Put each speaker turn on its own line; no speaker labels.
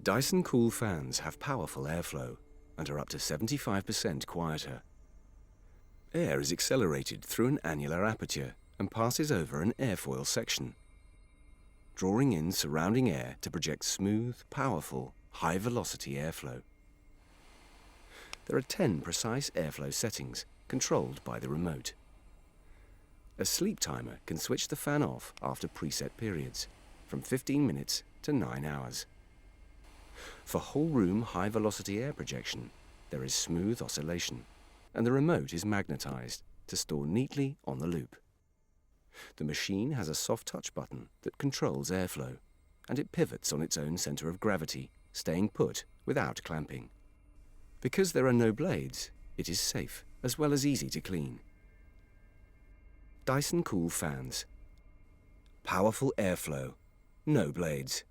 Dyson Cool fans have powerful airflow and are up to 75% quieter. Air is accelerated through an annular aperture and passes over an airfoil section, drawing in surrounding air to project smooth, powerful, high-velocity airflow. There are 10 precise airflow settings controlled by the remote. A sleep timer can switch the fan off after preset periods, from 15 minutes to 9 hours. For whole-room high-velocity air projection, there is smooth oscillation, and the remote is magnetized to store neatly on the loop. The machine has a soft touch button that controls airflow, and it pivots on its own center of gravity, staying put without clamping. Because there are no blades, it is safe as well as easy to clean. Dyson Cool fans. Powerful airflow, no blades.